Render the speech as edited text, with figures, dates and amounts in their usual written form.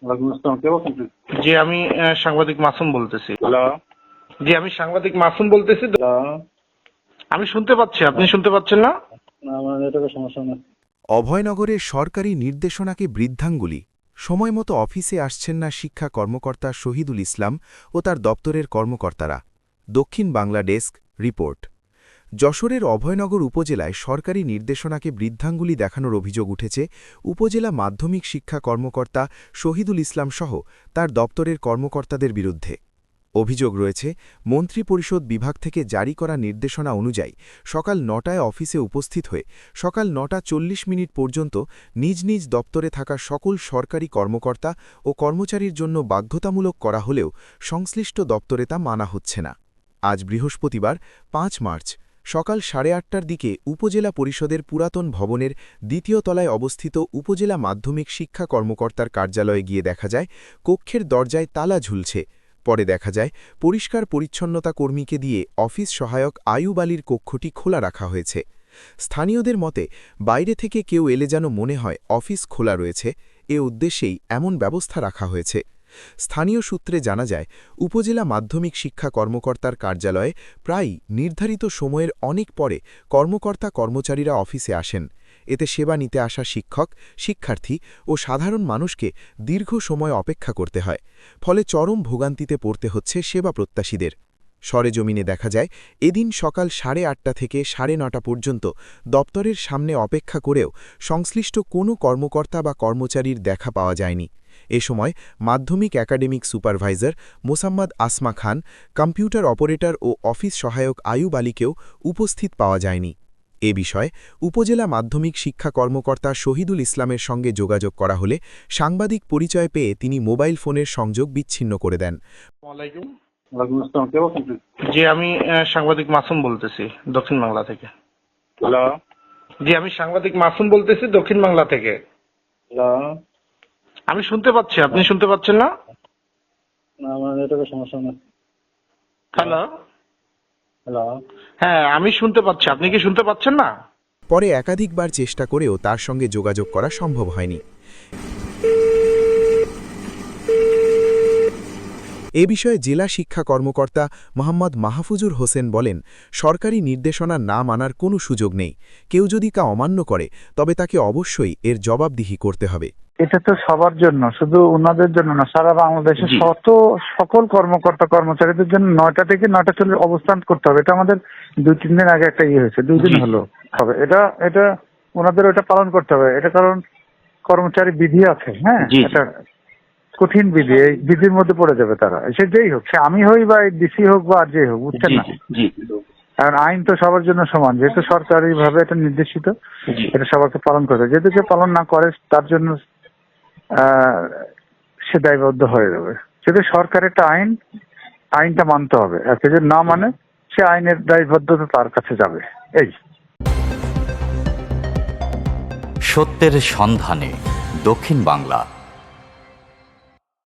ওয়ালাইকুম আসসালাম, কে বলছেন প্লিজ? জি, আমি সাংবাদিক মাসুম বলতেছি। হ্যালো। জি, আমি সাংবাদিক মাসুম বলতেছি। হ্যালো। আমি শুনতে পাচ্ছি, আপনি শুনতে পাচ্ছেন না? না, আমার নেটওয়ার্কের সমস্যা না। অভয়নগরের সরকারি নির্দেশনাকে বৃদ্ধাঙ্গুলি। সময়মতো অফিসে আসছেন না শিক্ষা কর্মকর্তা শহীদুল ইসলাম ও তার দপ্তরের কর্মকর্তারা। দক্ষিণ বাংলা ডেস্ক রিপোর্ট। যশোরের অভয়নগর উপজেলায় সরকারি নির্দেশনাকে বৃদ্ধাঙ্গুলি দেখানোর অভিযোগ উঠেছে উপজেলা মাধ্যমিক শিক্ষা কর্মকর্তা শহীদুল ইসলাম সহ তার দপ্তরের কর্মকর্তাদের বিরুদ্ধে। অভিযোগ রয়েছে, মন্ত্রিপরিষদ বিভাগ থেকে জারি করা নির্দেশনা অনুযায়ী সকাল ৯টায় অফিসে উপস্থিত হয়ে সকাল ৯টা ৪০ পর্যন্ত নিজ নিজ দপ্তরে থাকা সকল সরকারি কর্মকর্তা ও কর্মচারীর জন্য বাধ্যতামূলক করা হলেও সংশ্লিষ্ট দপ্তরে তা মানা হচ্ছে না। আজ বৃহস্পতিবার ৫ মার্চ সকাল ৮:৩০টার দিকে উপজেলা পরিষদের পুরাতন ভবনের দ্বিতীয় তলায় অবস্থিত উপজেলা মাধ্যমিক শিক্ষা কর্মকর্তার কার্যালয়ে গিয়ে দেখা যায় কক্ষের দরজায় তালা ঝুলছে। পরে দেখা যায় পরিষ্কার পরিচ্ছন্নতা কর্মীকে দিয়ে অফিস সহায়ক আয়ুব আলীর কক্ষটি খোলা রাখা হয়েছে। স্থানীয়দের মতে, বাইরে থেকে কেউ এলে যেন মনে হয় অফিস খোলা রয়েছে, এ উদ্দেশ্যেই এমন ব্যবস্থা রাখা হয়েছে। স্থানীয় সূত্রে জানা যায়, উপজেলা মাধ্যমিক শিক্ষা কর্মকর্তার কার্যালয়ে প্রায়ই নির্ধারিত সময়ের অনেক পরে কর্মকর্তা কর্মচারীরা অফিসে আসেন। এতে সেবা নিতে আসা শিক্ষক, শিক্ষার্থী ও সাধারণ মানুষকে দীর্ঘ সময় অপেক্ষা করতে হয়, ফলে চরম ভোগান্তিতে পড়তে হচ্ছে সেবা প্রত্যাশীদের। সরেজমিনে দেখা যায়, এদিন সকাল ৮:৩০ থেকে ৯:৩০ পর্যন্ত দপ্তরের সামনে অপেক্ষা করেও সংশ্লিষ্ট কোনো কর্মকর্তা বা কর্মচারীর দেখা পাওয়া যায়নি। এ সময় মাধ্যমিক একাডেমিক সুপারভাইজার মোসাম্মদ আসমা খান, কম্পিউটার অপারেটর ও অফিস সহায়ক আয়ুব আলীকেও উপস্থিত পাওয়া যায়নি। এ বিষয়ে উপজেলা মাধ্যমিক শিক্ষা কর্মকর্তা শহীদুল ইসলামের সঙ্গে যোগাযোগ করা হলে সাংবাদিক পরিচয় পেয়ে তিনি মোবাইল ফোনের সংযোগ বিচ্ছিন্ন করে দেন। ওয়ালাইকুম। ওয়ালাইকুম আসসালাম, কে বলছেন প্লিজ? জি, আমি সাংবাদিক মাসুম বলতেছি দক্ষিণ বাংলা থেকে। হ্যালো। জি, আমি সাংবাদিক মাসুম বলতেছি দক্ষিণ বাংলা থেকে। হ্যালো। আমি শুনতে পাচ্ছি, আপনি শুনতে পাচ্ছেন না? না, আমার নেটওয়ার্কের সমস্যা না। হ্যালো। হ্যালো। হ্যাঁ, আমি শুনতে পাচ্ছি, আপনি কি শুনতে পাচ্ছেন না? পরে একাধিকবার চেষ্টা করেও তার সঙ্গে যোগাযোগ করা সম্ভব হয়নি। এ বিষয়ে জেলা শিক্ষা কর্মকর্তা মোহাম্মদ মাহফুজুর হোসেন বলেন, সরকারি নির্দেশনা না মানার কোনো সুযোগ নেই। কেউ যদি তা অমান্য করে তবে তাকে অবশ্যই এর জবাবদিহি করতে হবে। এটা তো সবার জন্য, শুধু ওনাদের জন্য না, সারা বাংলাদেশের সকল কর্মকর্তা কর্মচারীদের জন্য ৯টা থেকে ৯টা ৪০ অবস্থান করতে হবে। এটা আমাদের ২-৩ দিন আগে একটা হয়েছে, ২ দিন হলো হবে। এটা ওনাদের ওটা পালন করতে হবে। এটা কারণ কর্মচারী বিধি আছে, হ্যাঁ, এটা কঠিন বিধি, এই বিধির মধ্যে পড়ে যাবে তারা। সে যেই হোক, সে আমি হই বা ডিসি হোক বা আর যেই হোক, বুঝছেন না? কারণ আইন তো সবার জন্য সমান, যেহেতু সরকারি ভাবে এটা নির্দেশিত, এটা সবাইকে পালন করতে হবে। যেহেতু কেউ পালন না করে তার জন্য সে দায়বদ্ধ হয়ে যাবে। যদি সরকার একটা আইনটা মানতে হবে, আর কেউ যদি না মানে সে আইনের দায়বদ্ধতা তার কাছে যাবে। এই সত্যের সন্ধানে দক্ষিণ বাংলা।